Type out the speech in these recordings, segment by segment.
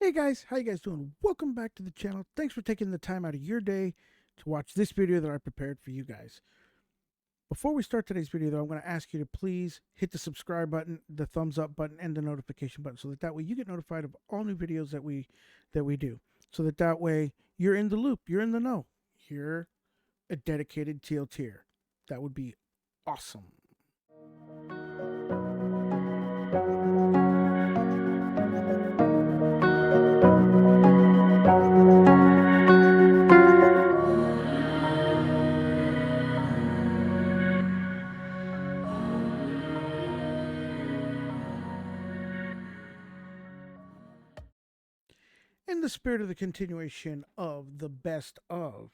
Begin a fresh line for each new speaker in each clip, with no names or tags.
Hey guys, how you guys doing? Welcome back to the channel. Thanks for taking the time out of your day to watch this video that I prepared for you guys. Before we start today's video though, I'm going to ask you to please hit the subscribe button, the thumbs up button, and the notification button so that way you get notified of all new videos that we do. So that way you're in the loop, you're in the know. You're a dedicated teal tier. That would be awesome. In the spirit of the continuation of the best of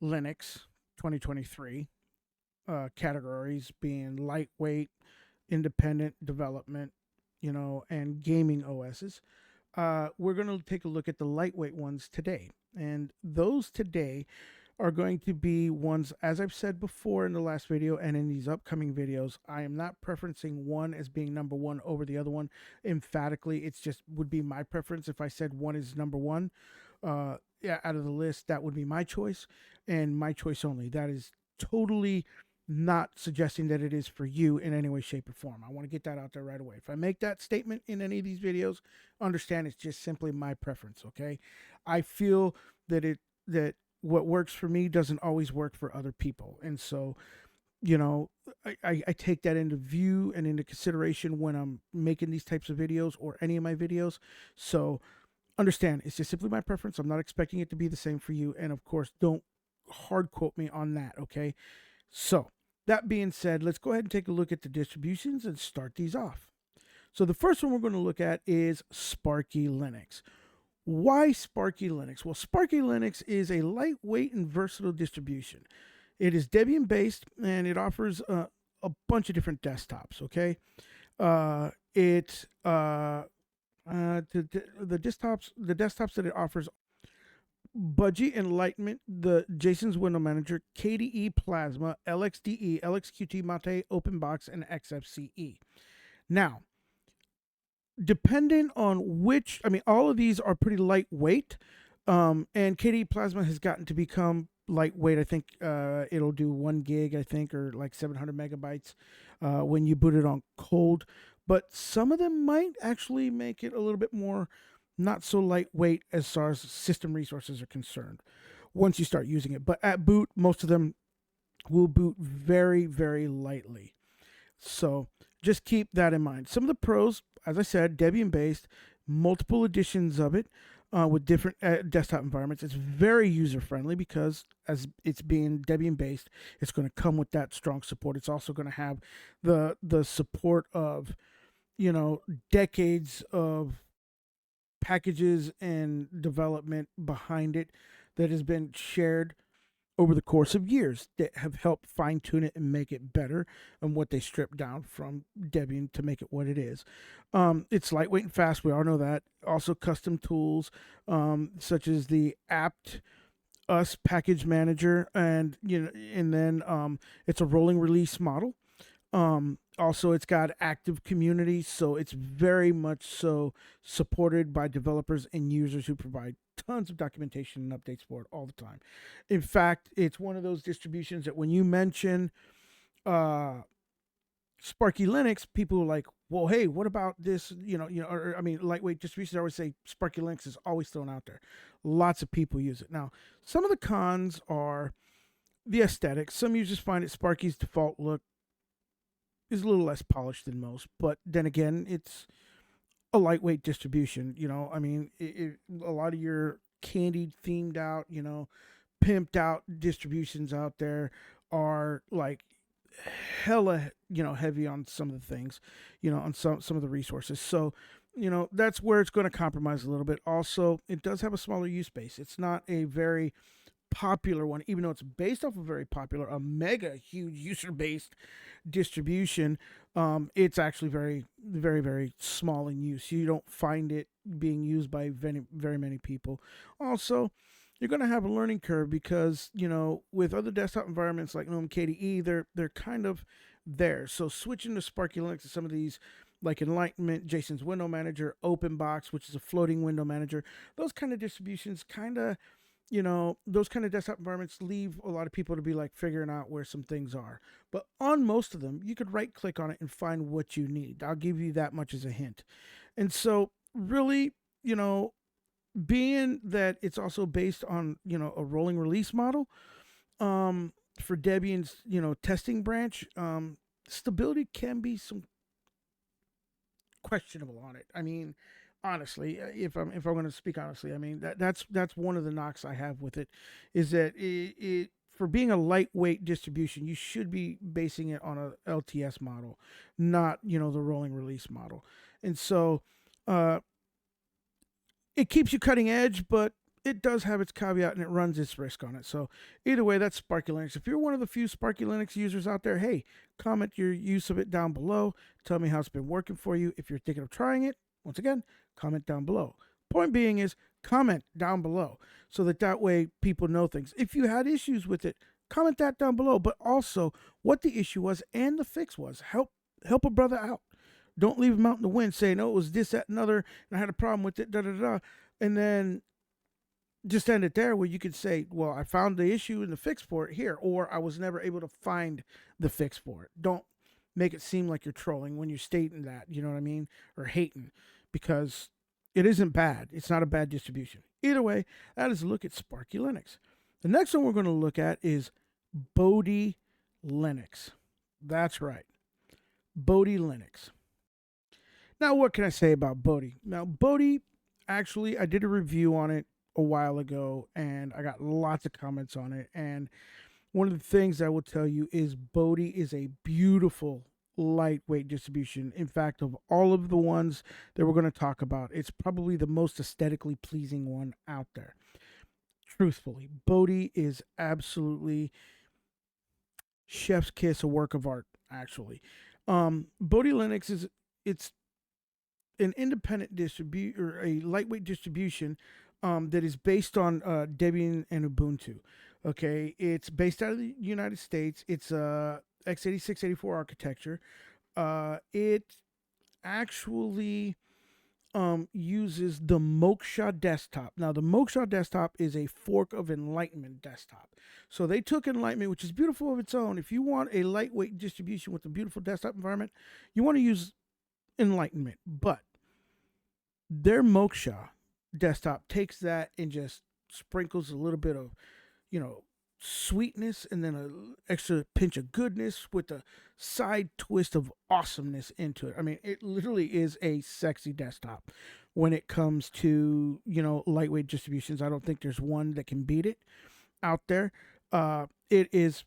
Linux 2023, categories being lightweight, independent development, and gaming OSs. We're going to take a look at the lightweight ones today. And those today are going to be ones, as I've said before in the last video and in these upcoming videos, I am not preferencing one as being number one over the other one. Emphatically, it's just would be my preference. If I said one is number one, yeah, out of the list, that would be my choice and my choice only. That is totally not suggesting that it is for you in any way, shape, or form. I want to get that out there right away. If I make that statement in any of these videos, understand it's just simply my preference, okay? I feel that what works for me doesn't always work for other people. And so, I take that into view and into consideration when I'm making these types of videos or any of my videos. So understand, it's just simply my preference. I'm not expecting it to be the same for you. And of course, don't hard quote me on that, okay? So that being said, let's go ahead and take a look at the distributions and start these off. So the first one we're going to look at is Sparky Linux. Why Sparky Linux? Well, Sparky Linux is a lightweight and versatile distribution. It is Debian based and it offers a bunch of different desktops. Okay, the desktops that it offers: Budgie Enlightenment, the Jason's Window Manager, KDE Plasma, LXDE, LXQT Mate, OpenBox, and XFCE. Now, depending on which, all of these are pretty lightweight, and KDE Plasma has gotten to become lightweight. I think it'll do 1 gig, I think, or like 700 megabytes when you boot it on cold. But some of them might actually make it a little bit more not so lightweight as far as system resources are concerned once you start using it. But at boot, most of them will boot very, very lightly. So just keep that in mind. Some of the pros, as I said, Debian based, multiple editions of it with different desktop environments. It's very user friendly because as it's being Debian based, it's going to come with that strong support. It's also going to have the support of, decades of packages and development behind it that has been shared over the course of years that have helped fine tune it and make it better and what they stripped down from Debian to make it what it is. It's lightweight and fast. We all know that. Also custom tools such as the apt us package manager, and then it's a rolling release model. Also, it's got active community, so it's very much so supported by developers and users who provide tons of documentation and updates for it all the time. In fact, it's one of those distributions that when you mention Sparky Linux, people are like, well, hey, what about this? Lightweight distributions. I always say Sparky Linux is always thrown out there. Lots of people use it. Now, some of the cons are the aesthetics. Some users find it Sparky's default look is a little less polished than most, but then again, it's a lightweight distribution. A lot of your candied, themed out, pimped out distributions out there are like hella, heavy on some of the things, on some of the resources. So, that's where it's going to compromise a little bit. Also, it does have a smaller use base. It's not a very popular one, even though it's based off a very popular, a mega huge user based distribution. It's actually very, very, very small in use. You don't find it being used by very, very many people. Also, you're going to have a learning curve because with other desktop environments like GNOME KDE, they're kind of there. So switching to Sparky Linux to some of these like Enlightenment, Jason's Window Manager, OpenBox, which is a floating window manager. Those kind of distributions kind of, those kind of desktop environments leave a lot of people to be like figuring out where some things are. But on most of them, you could right click on it and find what you need. I'll give you that much as a hint. And so, really, being that it's also based on, a rolling release model, for Debian's, testing branch, stability can be some questionable on it. I mean, honestly, if I'm going to speak honestly, I mean that's one of the knocks I have with it, is that it for being a lightweight distribution, you should be basing it on a LTS model, not the rolling release model, and so it keeps you cutting edge, but it does have its caveat and it runs its risk on it. So either way, that's Sparky Linux. If you're one of the few Sparky Linux users out there, hey, comment your use of it down below. Tell me how it's been working for you. If you're thinking of trying it, once again, comment down below. Point being is comment down below so that way people know things. If you had issues with it, comment that down below, but also what the issue was and the fix was. Help a brother out. Don't leave him out in the wind saying, oh, it was this, that, and other, and I had a problem with it, and then just end it there, where you could say, well, I found the issue and the fix for it here, or I was never able to find the fix for it. Don't make it seem like you're trolling when you're stating that, you know what I mean? Or hating, because it isn't bad. It's not a bad distribution. Either way, that is a look at Sparky Linux. The next one we're going to look at is Bod Linux. That's right. Bod Linux. Now, what can I say about Bod? Now, Bod, actually, I did a review on it a while ago, and I got lots of comments on it. And one of the things I will tell you is Bod is a beautiful lightweight distribution. In fact, of all of the ones that we're going to talk about, it's probably the most aesthetically pleasing one out there. Truthfully, Bod is absolutely chef's kiss, a work of art, actually. Bod Linux it's an independent or a lightweight distribution that is based on Debian and Ubuntu. Okay, it's based out of the United States. It's a x86 84 architecture. It actually uses the Moksha desktop. Now, the Moksha desktop is a fork of Enlightenment desktop. So they took Enlightenment, which is beautiful of its own. If you want a lightweight distribution with a beautiful desktop environment, you want to use Enlightenment. But their Moksha desktop takes that and just sprinkles a little bit of, sweetness and then an extra pinch of goodness with a side twist of awesomeness into it. I mean, it literally is a sexy desktop when it comes to, lightweight distributions. I don't think there's one that can beat it out there. It is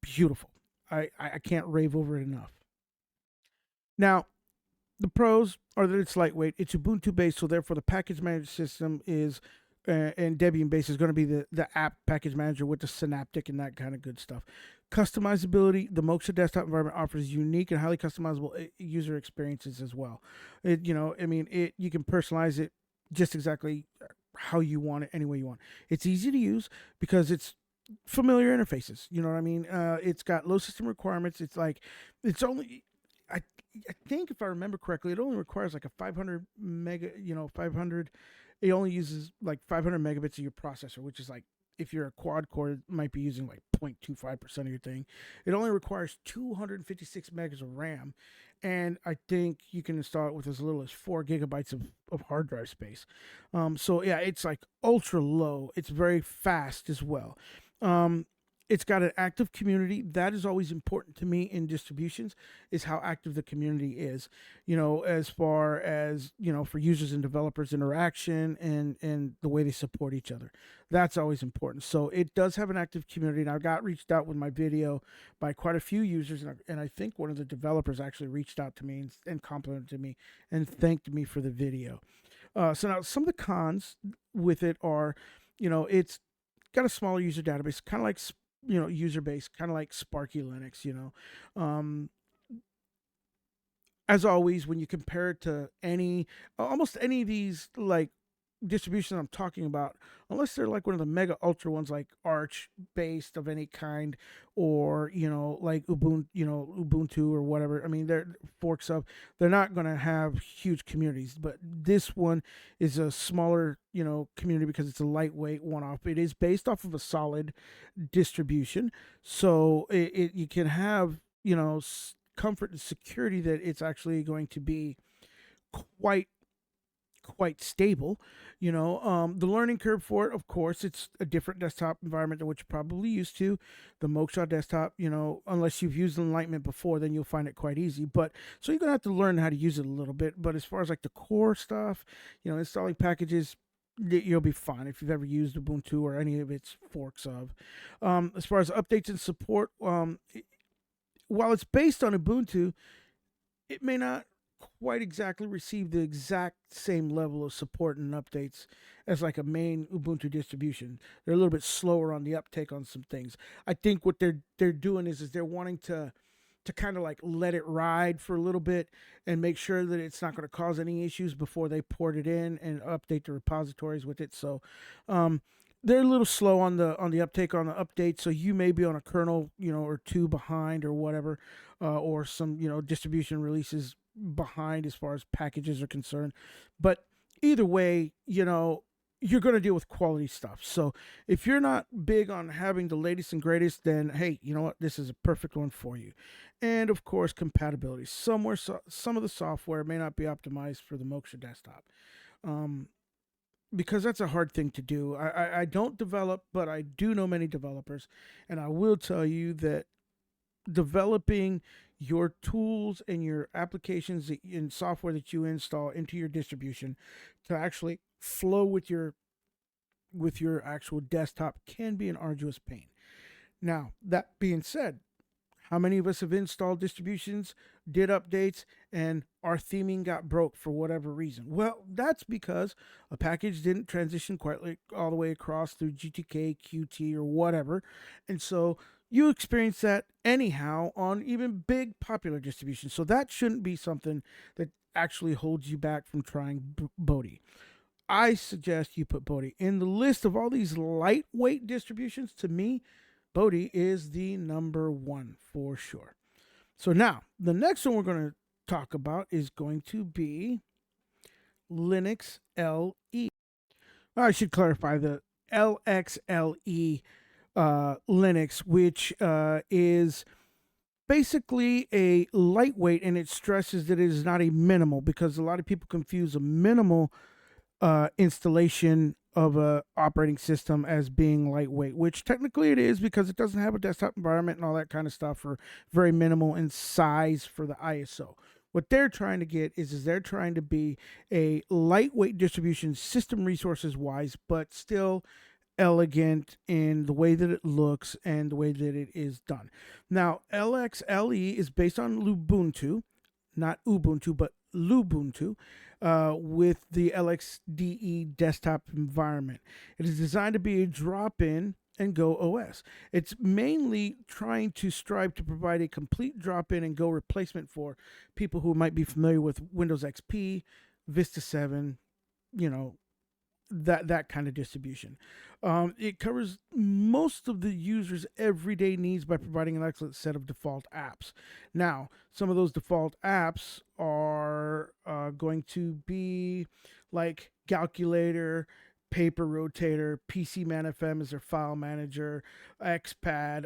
beautiful. I can't rave over it enough. Now, the pros are that it's lightweight. It's Ubuntu based, so therefore the package manager system is and Debian based is going to be the app package manager with the synaptic and that kind of good stuff. Customizability: the Moksha desktop environment offers unique and highly customizable user experiences as well. You can personalize it just exactly how you want it, any way you want. It's easy to use because it's familiar interfaces. You know what I mean? It's got low system requirements. It's only I think if I remember correctly, it only requires like a 500 mega, 500. It only uses like 500 megabits of your processor, which is like, if you're a quad core, it might be using like 0.25% of your thing. It only requires 256 megas of RAM. And I think you can install it with as little as 4 gigabytes of hard drive space. So yeah, it's like ultra low. It's very fast as well. It's got an active community. That is always important to me in distributions, is how active the community is, as far as, for users and developers interaction and the way they support each other. That's always important. So it does have an active community. And I got reached out with my video by quite a few users. And I think one of the developers actually reached out to me and complimented me and thanked me for the video. So now some of the cons with it are, it's got a smaller user database, kind of like user base, kind of like Sparky Linux. As always, when you compare it to almost any of these like distribution I'm talking about, unless they're like one of the mega ultra ones like Arch based of any kind, or like Ubuntu or whatever. I mean, they're forks of. They're not going to have huge communities, but this one is a smaller community because it's a lightweight one-off. It is based off of a solid distribution, so you can have comfort and security that it's actually going to be quite stable. The learning curve for it, of course, it's a different desktop environment than what you're probably used to. The Moksha desktop, unless you've used Enlightenment before, then you'll find it quite easy. But so you're gonna have to learn how to use it a little bit. But as far as like the core stuff, installing packages, you'll be fine if you've ever used Ubuntu or any of its forks of. As far as updates and support, while it's based on Ubuntu, it may not quite exactly receive the exact same level of support and updates as like a main Ubuntu distribution. They're a little bit slower on the uptake on some things. I think what they're doing is they're wanting to kind of like let it ride for a little bit and make sure that it's not going to cause any issues before they port it in and update the repositories with it. So they're a little slow on the uptake on the update, so you may be on a kernel or two behind or whatever, or some distribution releases behind as far as packages are concerned. But either way, you're going to deal with quality stuff. So if you're not big on having the latest and greatest, then hey, you know what, this is a perfect one for you. And of course, compatibility. Some of the software may not be optimized for the Moksha desktop, because that's a hard thing to do. I don't develop, but I do know many developers, and I will tell you that developing your tools and your applications and software that you install into your distribution to actually flow with your actual desktop can be an arduous pain. Now, that being said, how many of us have installed distributions, did updates, and our theming got broke for whatever reason? Well, that's because a package didn't transition quite like all the way across through GTK, Qt, or whatever. And so you experience that anyhow on even big popular distributions. So that shouldn't be something that actually holds you back from trying Bodhi. I suggest you put Bodhi in the list of all these lightweight distributions. To me, Bodhi is the number one for sure. So now, the next one we're going to talk about is going to be Linux LE. I should clarify the LXLE Linux, which is basically a lightweight, and it stresses that it is not a minimal, because a lot of people confuse a minimal installation of a operating system as being lightweight, which technically it is, because it doesn't have a desktop environment and all that kind of stuff, or very minimal in size for the ISO. What they're trying to get is they're trying to be a lightweight distribution, system resources wise, but still elegant in the way that it looks and the way that it is done. Now, LXLE is based on Ubuntu, not Ubuntu, but Lubuntu, with the LXDE desktop environment. It is designed to be a drop-in and go OS. It's mainly trying to strive to provide a complete drop-in and go replacement for people who might be familiar with Windows XP, Vista 7, that kind of distribution. It covers most of the user's everyday needs by providing an excellent set of default apps. Now, some of those default apps are going to be like Calculator, Paper Rotator, PC Man FM is their file manager, XPad.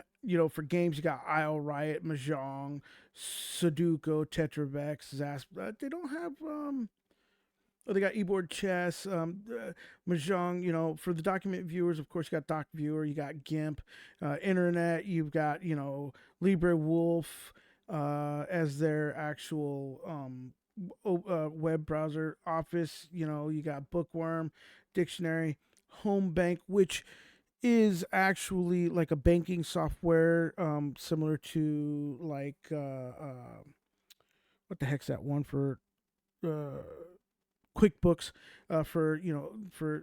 For games, you got Isle Riot, Mahjong, Sudoku, Tetravex, Zasp. They don't have they got eBoard Chess, Mahjong. For the document viewers, of course, you got Doc Viewer, you got GIMP, Internet, you've got LibreWolf as their actual web browser. Office, you got Bookworm, Dictionary, Home Bank, which is actually like a banking software, similar to like what the heck's that one for? QuickBooks, for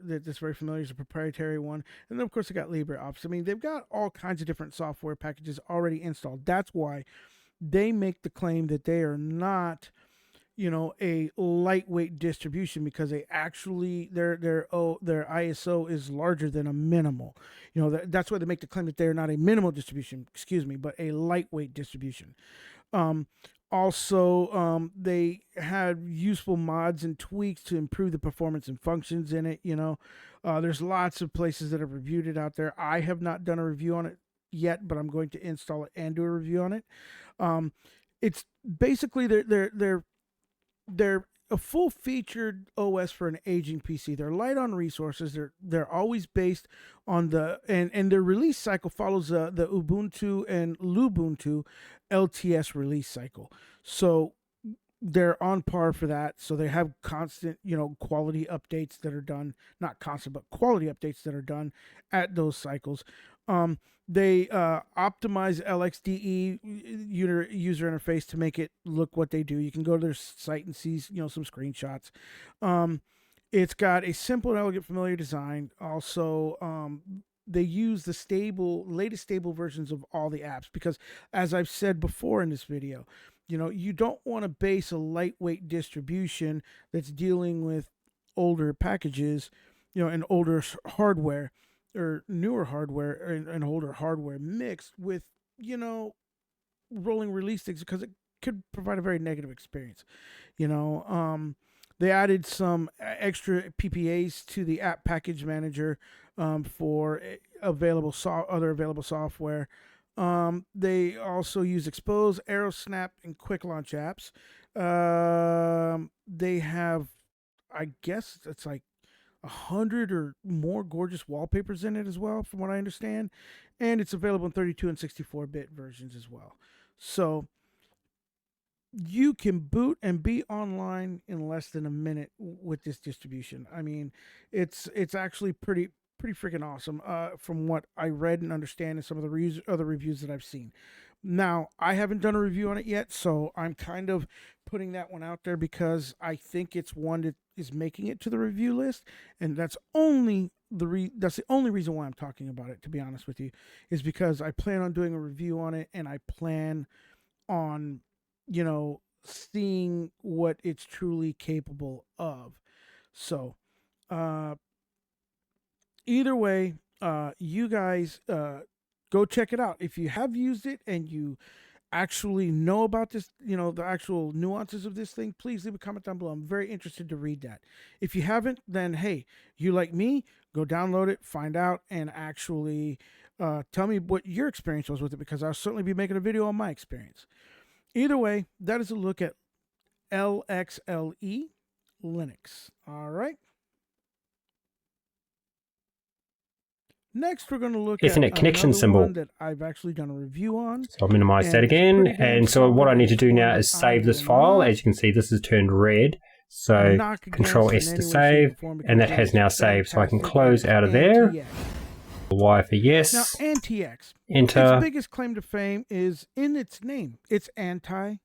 that's very familiar, is a proprietary one. And then of course they got LibreOffice. I mean, they've got all kinds of different software packages already installed. That's why they make the claim that they are not a lightweight distribution because they actually their ISO is larger than a minimal. That's why they make the claim that they're not a minimal distribution, excuse me, but a lightweight distribution. Also, they had useful mods and tweaks to improve the performance and functions in it. There's lots of places that have reviewed it out there. I have not done a review on it yet, but I'm going to install it and do a review on it. It's basically they're a full-featured OS for an aging PC. They're light on resources. They're always based on and their release cycle follows the Ubuntu and Lubuntu LTS release cycle. So they're on par for that. So they have constant, quality updates that are done, not constant, but quality updates that are done at those cycles. They optimize LXDE user interface to make it look what they do. You can go to their site and see, some screenshots. It's got a simple and elegant, familiar design. Also, they use the latest stable versions of all the apps because, as I've said before in this video, you don't want to base a lightweight distribution that's dealing with older packages, and older hardware or newer hardware and older hardware mixed with, rolling release things because it could provide a very negative experience. They added some extra PPAs to the app package manager for other available software. They also use Expose, AeroSnap, and Quick Launch apps. They have, I guess it's like 100 or more gorgeous wallpapers in it as well, from what I understand. And it's available in 32 and 64-bit versions as well. So you can boot and be online in less than a minute with this distribution. I mean, it's actually pretty freaking awesome from what I read and understand in some of the other reviews that I've seen. Now, I haven't done a review on it yet, so I'm kind of putting that one out there because I think it's one that is making it to the review list, and that's that's the only reason why I'm talking about it, to be honest with you, is because I plan on doing a review on it, and I plan on seeing what it's truly capable of. So, either way, you guys go check it out. If you have used it and you actually know about this, the actual nuances of this thing, please leave a comment down below. I'm very interested to read that. If you haven't, then hey, you like me, go download it, find out, and actually tell me what your experience was with it, because I'll certainly be making a video on my experience. Either way, that is a look at LXLE Linux. All right. Next, we're going to look
Ethernet
at
connection
another
symbol
one that I've actually done a review on.
So I'll minimize that again. And so what I need to do now is save this file. As you can see, this is turned red. So Control S to save, and that has now saved. So I can close out of there. Y for yes.
Now, anti-X.
Enter.
Its biggest claim to fame is in its name. It's anti-X.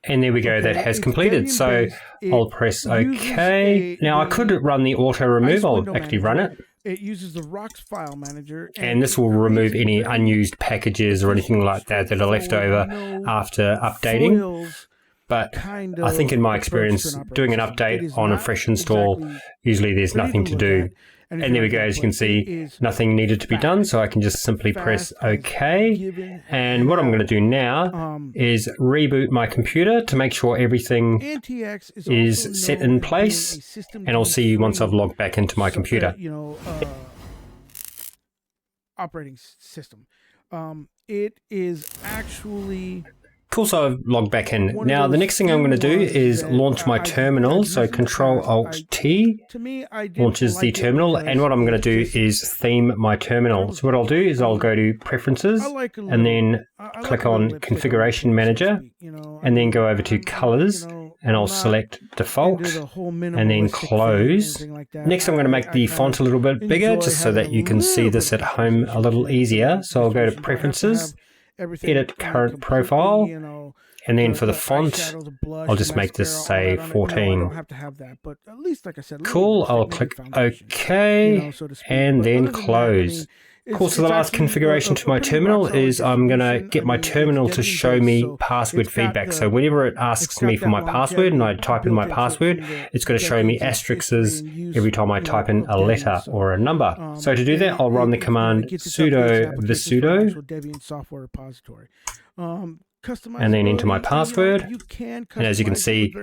And there we go, that has completed. So I'll press OK. Now I could run the auto remove. I'll actually run it.
It uses the Rocks file manager.
And this will remove any unused packages or anything like that that are left over after updating. But I think in my experience, doing an update on a fresh install, usually there's nothing to do. And there we go, as you can see, nothing needed to be done, so I can just simply press OK. And what I'm going to do now is reboot my computer to make sure everything is set in place, and I'll see you once I've logged back into my computer.
Operating system. It is actually...
Cool, so I've logged back in. Now, the next thing I'm going to do is launch my terminal. So Control-Alt-T launches the terminal. And what I'm going to do is theme my terminal. So what I'll do is I'll go to Preferences and then click on Configuration Manager and then go over to Colors and I'll select Default and then Close. Next, I'm going to make the font a little bit bigger just so that you can see this at home a little easier. So I'll go to Preferences, Edit Current Profile, and then for the font, I'll just make this say 14. Cool, I'll click OK, and then close. Cool, so the last configuration to my terminal is I'm going to get my terminal to show me password feedback. So whenever it asks me for my password and I type in my password, it's going to show me asterisks every time I type in a letter or a number. So to do that, I'll run the command sudo visudo and then enter my password. And as you can see,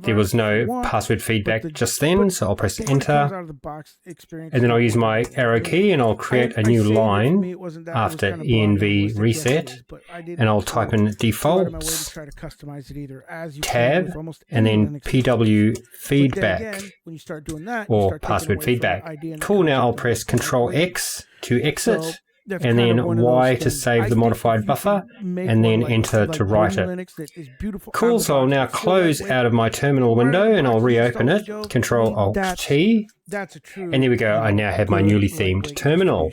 there was no password feedback just then, so I'll press enter. And then I'll use my arrow key and I'll create a new line after env reset. And I'll type in default tab and then pw feedback or password feedback. Cool, now I'll press Ctrl X to exit. And then Y to save the modified buffer, and then enter to write it. Cool, so I'll now close out of my terminal window and I'll reopen it, Control Alt T, and there we go, I now have my newly themed terminal.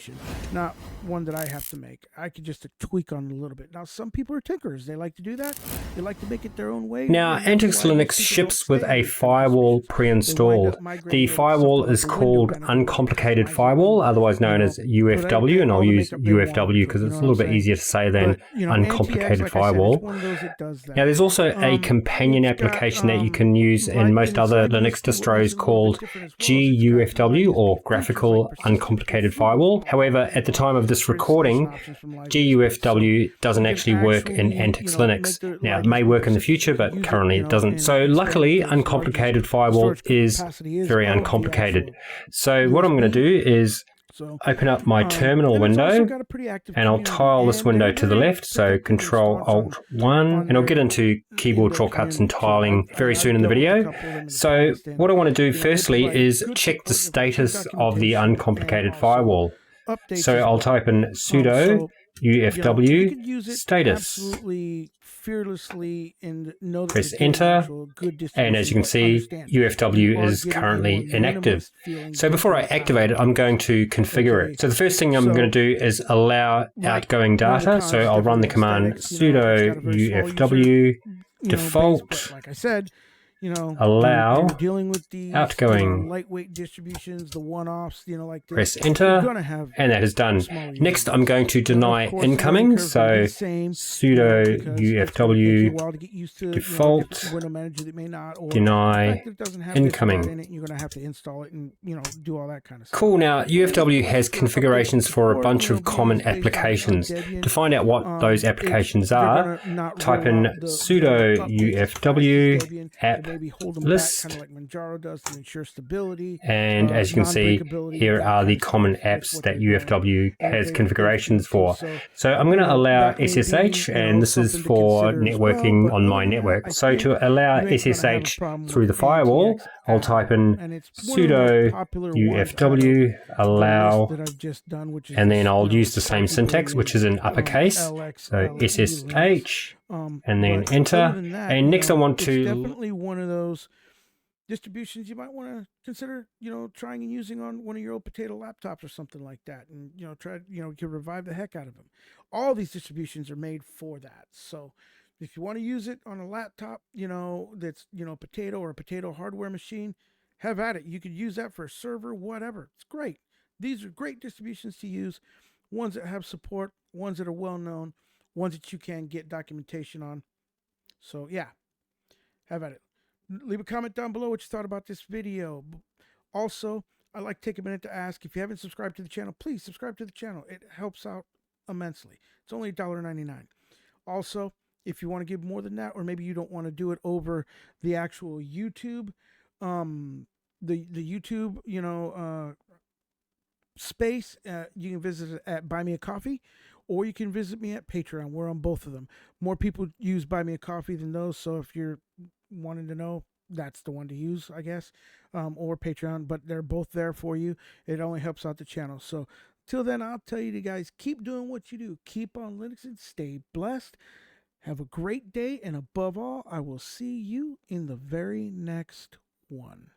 Not one that I have to make. I could just tweak on it a little bit. Now, some people are tinkerers. They like to do that. They like to make it their own way.
Now, LXLE ships with a firewall pre-installed. The firewall is called Uncomplicated Firewall, otherwise known as UFW, and I'll use UFW because it's a little bit easier to say than Uncomplicated Firewall. Now, there's also a companion application that you can use in most other Linux distros called GUFW, or Graphical Uncomplicated Firewall. However, at the time of this recording, GUFW doesn't actually work in LXLE. Now, it may work in the future, but currently it doesn't. So luckily, Uncomplicated Firewall is very uncomplicated. So what I'm going to do is open up my terminal window, and I'll tile this window to the left, so Control Alt 1, and I'll get into keyboard shortcuts and tiling very soon in the video. So what I want to do firstly is check the status of the uncomplicated firewall. So I'll type in sudo UFW status. Press enter, and as you can see, UFW is currently inactive. So before I activate it, I'm going to configure it. So the first thing I'm going to do is allow outgoing data. So I'll run the command sudo UFW default allow outgoing.
Lightweight distributions, the one-offs,
press enter, and that is done. Next, I'm going to deny incoming. So sudo UFW default deny incoming.
You're going to have to install it and do all that kind of stuff.
Cool. Now UFW has configurations for a bunch of common applications. To find out what those applications are, type in sudo UFW app list, and as you can see, here are the common apps that UFW has configurations for. So I'm going to allow SSH, and this is for networking on my network. So to allow SSH through the firewall, I'll type in sudo UFW allow, and then I'll use the same syntax, which is in uppercase, so SSH, and then enter. And next I want to...
Definitely one of those distributions you might want to consider, trying and using on one of your old potato laptops or something like that, and try, you can revive the heck out of them. All these distributions are made for that. So if you want to use it on a laptop, that's potato or a potato hardware machine, have at it. You could use that for a server, whatever. It's great. These are great distributions to use. Ones that have support, ones that are well known, ones that you can get documentation on. So yeah, have at it. Leave a comment down below what you thought about this video. Also, I'd like to take a minute to ask, if you haven't subscribed to the channel, please subscribe to the channel. It helps out immensely. It's only $1.99. Also, if you want to give more than that, or maybe you don't want to do it over the actual YouTube, the YouTube, space, you can visit it at Buy Me a Coffee, or you can visit me at Patreon. We're on both of them. More people use Buy Me a Coffee than those, so if you're wanting to know, that's the one to use, I guess, or Patreon, but they're both there for you. It only helps out the channel. So till then, I'll tell you guys, keep doing what you do. Keep on Linux and stay blessed. Have a great day, and above all, I will see you in the very next one.